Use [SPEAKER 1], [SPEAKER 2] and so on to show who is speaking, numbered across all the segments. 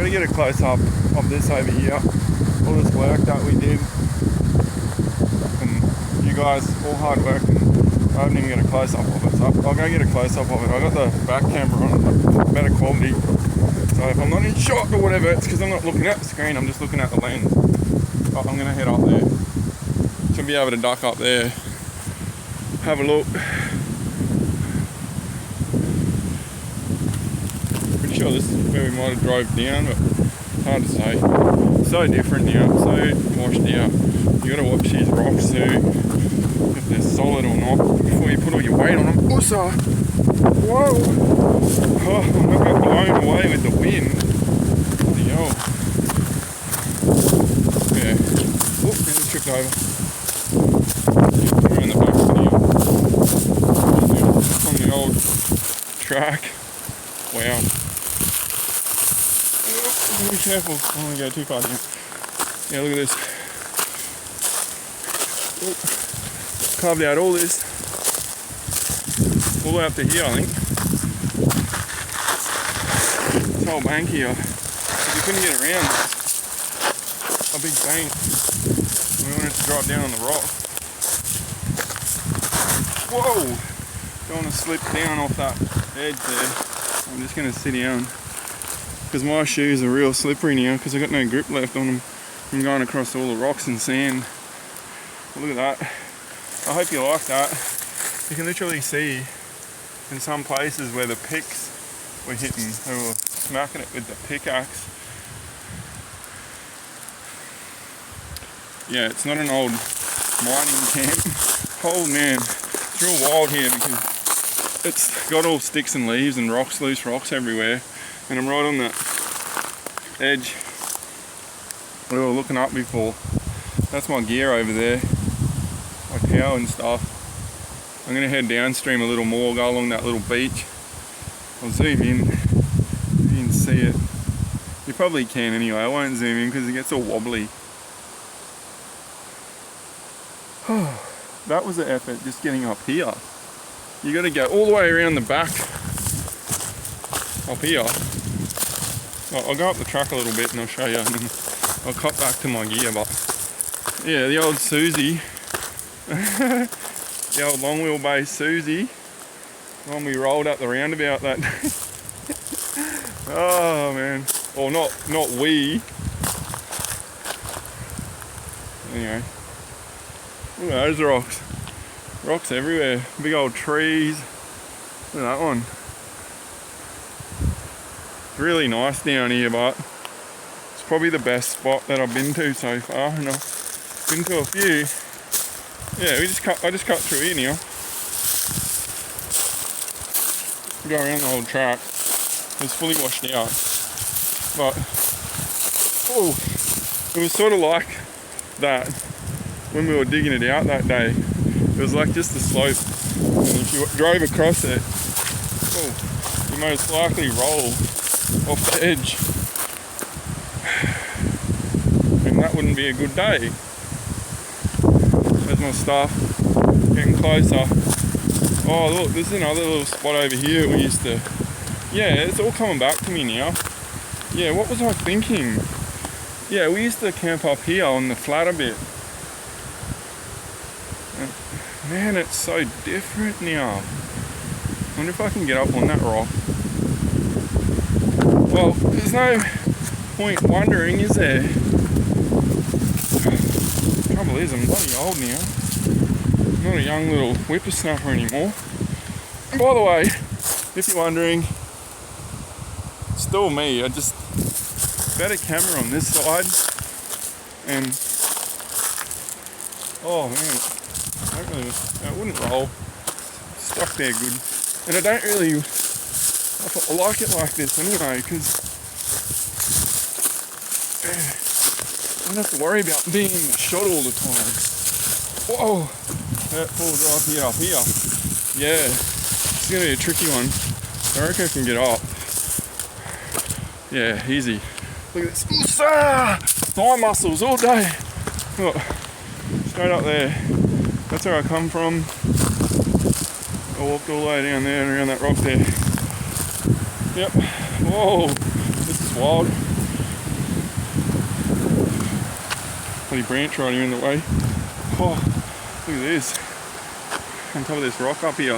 [SPEAKER 1] gotta get a close up of this over here. All this work that we did. And you guys, all hard work. I haven't even got a close up of it. So I'll go get a close up of it. I got the back camera on, better quality. So if I'm not in shot or whatever, it's because I'm not looking at the screen, I'm just looking at the lens. But I'm gonna head up there. Should be able to duck up there. Have a look. Pretty sure this is where we might have drove down, but hard to say. So different now, so washed out. You gotta watch these rocks too, if they're solid or not, before you put all your weight on them. Also, whoa! Oh, I'm not getting blown away with the wind. Bloody hell. Yeah. Oh, nearly tripped over. We're in the back now. On the old track. Wow. Oh, be careful. I don't want to go too far now. Yeah, look at this. Oh, carved out all this. All the way up to here, I think. This whole bank here. We couldn't get around a big bank. We wanted to drop down on the rock. Whoa! Don't want to slip down off that edge there. I'm just going to sit down. Because my shoes are real slippery now because I've got no grip left on them. I'm going across all the rocks and sand. But look at that. I hope you like that. You can literally see in some places where the picks were hitting, they were smacking it with the pickaxe. Yeah, it's not an old mining camp. Oh man, it's real wild here because it's got all sticks and leaves and rocks, loose rocks everywhere. And I'm right on that edge we were looking up before. That's my gear over there, my power and stuff. I'm going to head downstream a little more, go along that little beach. I'll zoom in, you can see it. You probably can anyway, I won't zoom in because it gets all wobbly. That was an effort just getting up here. You got to go all the way around the back up here. I'll go up the track a little bit and I'll show you, and then I'll cut back to my gear. But yeah, the old Susie, the old long wheelbase Susie, the one we rolled up the roundabout that day. Oh man, or not we. Anyway, look at those rocks. Rocks everywhere, big old trees. Look at that one. It's really nice down here, but it's probably the best spot that I've been to so far, and I've been to a few. Yeah, I just cut through here now. Go around the whole track. It was fully washed out, but oh, it was sort of like that when we were digging it out that day. It was like just a slope, and if you drove across it, oh, you most likely roll off the edge, and that wouldn't be a good day. There's my stuff, getting closer. Oh look, there's another little spot over here we used to, yeah, it's all coming back to me now. Yeah, what was I thinking? Yeah, we used to camp up here on the flatter bit. And man, it's so different now. I wonder if I can get up on that rock. Well, there's no point wondering, is there? The trouble is, I'm bloody old now. I'm not a young little whippersnapper anymore. And by the way, if you're wondering, it's still me. I just better camera on this side, and oh man, I wouldn't roll. Stuck there good, and I don't really. I like it like this anyway, because I don't have to worry about being in the shot all the time. Whoa, that falls right here up here. Yeah, it's gonna be a tricky one. I reckon I can get up. Yeah, easy. Look at this. Thigh muscles all day. Look, straight up there. That's where I come from. I walked all the way down there and around that rock there. Yep. Whoa, this is wild. bloody branch right here in the way. Oh, look at this. On top of this rock up here. I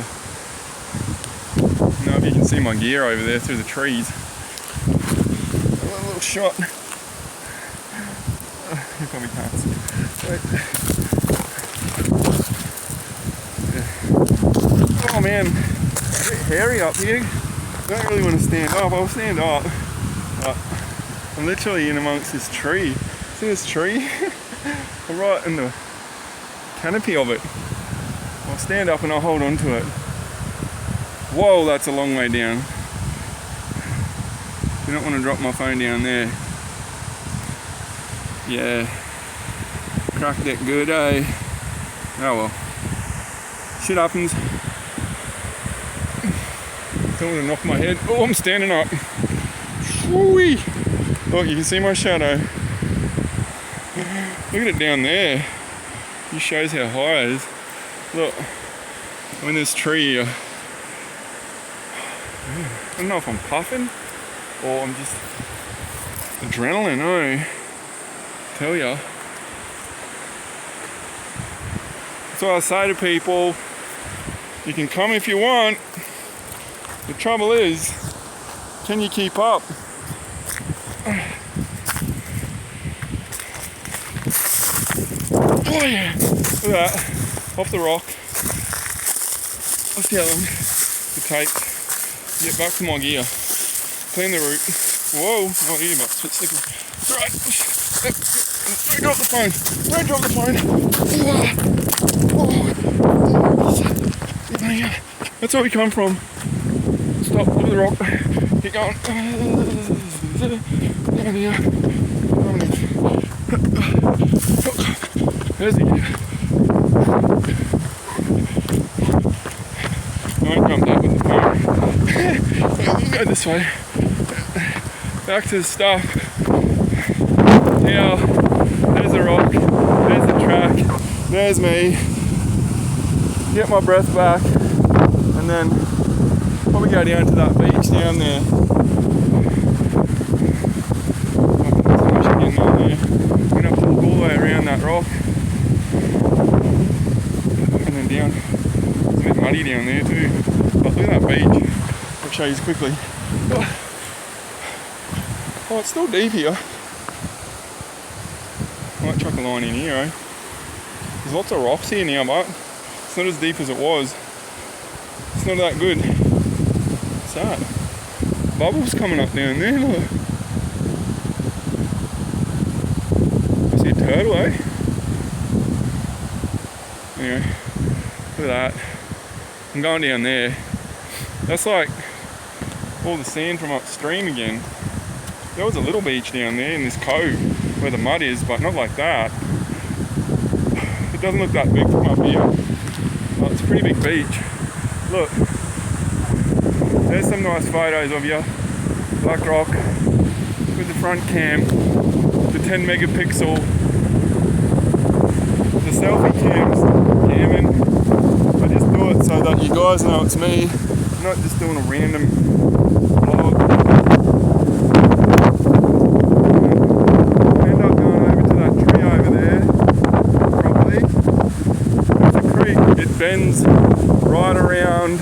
[SPEAKER 1] don't know if you can see my gear over there through the trees. A little shot. You probably can't see. Wait. Yeah. Oh man, it's a bit hairy up here. I don't really want to stand up. I'll stand up. But I'm literally in amongst this tree. See this tree? I'm right in the canopy of it. I'll stand up and I'll hold on to it. Whoa, that's a long way down. You don't want to drop my phone down there. Yeah. Cracked it good, eh? Oh well. Shit happens. Don't want to knock my head. Oh, I'm standing up. Whoo-wee. Look, you can see my shadow. Look at it down there. It shows how high it is. Look, I'm in this tree. I don't know if I'm puffing or I'm just adrenaline, I tell ya. So I say to people, you can come if you want. The trouble is, can you keep up? Oh yeah, look at that, off the rock. Let's get them, the tape, get back to my gear, clean the route. Whoa, not here, but it's slippery. It's alright. Don't drop the phone, don't drop the phone. That's where we come from. Stop, over the rock, keep going. Down here. There's the gear. I won't jump that with the phone. Go this way. Back to the stuff. Now, there's the rock, there's the track, there's me. Get my breath back, and then probably go down to that beach down there. I'm gonna have to walk all the way around that rock. And then down. It's a bit muddy down there too. But look at that beach. I'll show you quickly. Oh, it's still deep here. Might chuck a line in here, eh? There's lots of rocks here now, but it's not as deep as it was. It's not that good. What's that? Bubbles coming up down there, look. I see a turtle, eh? Anyway, look at that. I'm going down there. That's like all the sand from upstream again. There was a little beach down there in this cove where the mud is, but not like that. It doesn't look that big from up here. But it's a pretty big beach. Look, there's some nice photos of you. Black Rock with the front cam, the 10 megapixel, the selfie cams, camming. I just do it so that you guys know it's me. I'm not just doing a random vlog. Bends right around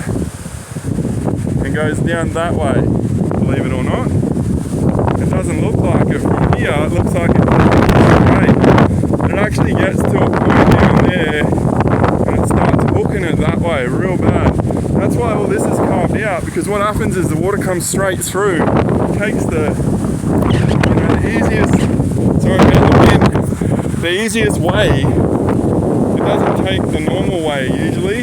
[SPEAKER 1] and goes down that way, believe it or not. It doesn't look like it from here, it looks like it goes straight. It actually gets to a point down there and it starts hooking it that way real bad. That's why all this is carved out, because what happens is the water comes straight through, takes the easiest, sorry about the wind, the easiest way. It doesn't take the normal way usually. A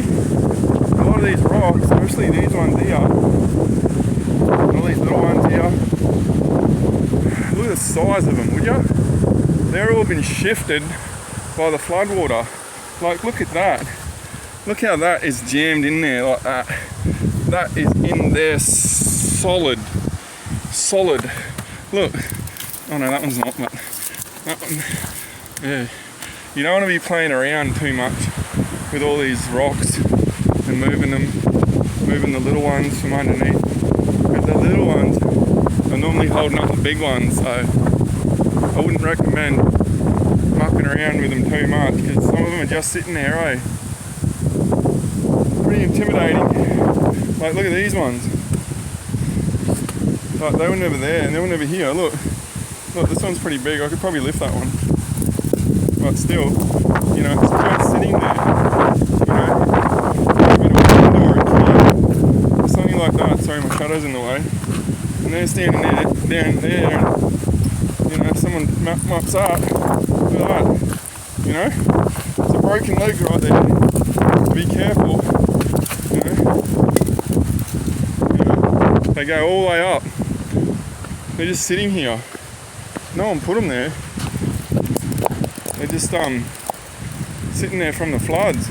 [SPEAKER 1] lot of these rocks, especially these ones here, all these little ones here, look at the size of them, would you? They're all been shifted by the floodwater. Like, look at that. Look how that is jammed in there like that. That is in there solid. Solid. Look. Oh no, that one's not, but that one, yeah. You don't want to be playing around too much with all these rocks and moving the little ones from underneath. Because the little ones are normally holding up the big ones, so I wouldn't recommend mucking fucking around with them too much because some of them are just sitting there, eh? Pretty intimidating. Like, look at these ones. Like, they were never there and they were never here. Look, this one's pretty big. I could probably lift that one. But still, you know, it's just sitting there. You know, a bit of a wind or a tree or something like that. Sorry, my shadow's in the way. And they're standing there, down there, and, you know, someone mops up. Look at that. You know, it's a broken leg right there. Be careful. You know, they go all the way up. They're just sitting here. No one put them there. They're just sitting there from the floods.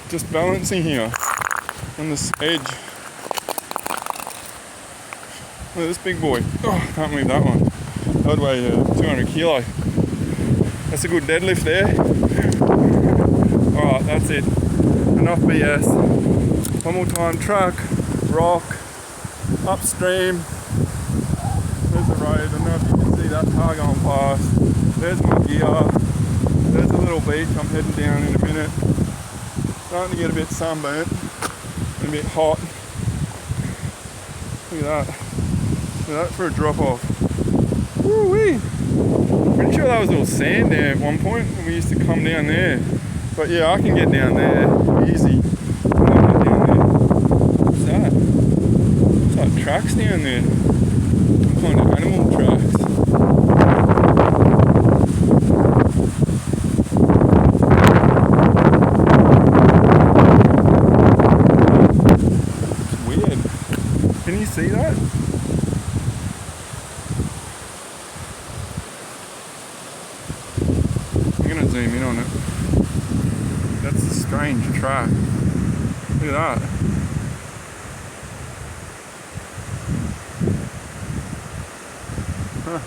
[SPEAKER 1] Just balancing here on this edge. Look at this big boy. Oh, can't move that one. That would weigh 200 kilo. That's a good deadlift there. Alright, that's it. Enough BS. One more time. Truck, rock, upstream. There's the road. I don't know if you can see that car going past. There's my gear. There's a little beach I'm heading down in a minute. Starting to get a bit sunburnt and a bit hot. Look at that. Look at that for a drop off. Woo-wee! Pretty sure that was all sand there at one point when we used to come down there. But yeah, I can get down there easy. What's that? It's like tracks down there. Some kind of animal tracks. It's weird. Can you see that? I'm gonna zoom in on it. That's a strange track. Look at that. Huh.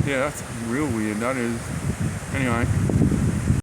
[SPEAKER 1] Yeah, that's real weird. That is. Anyway.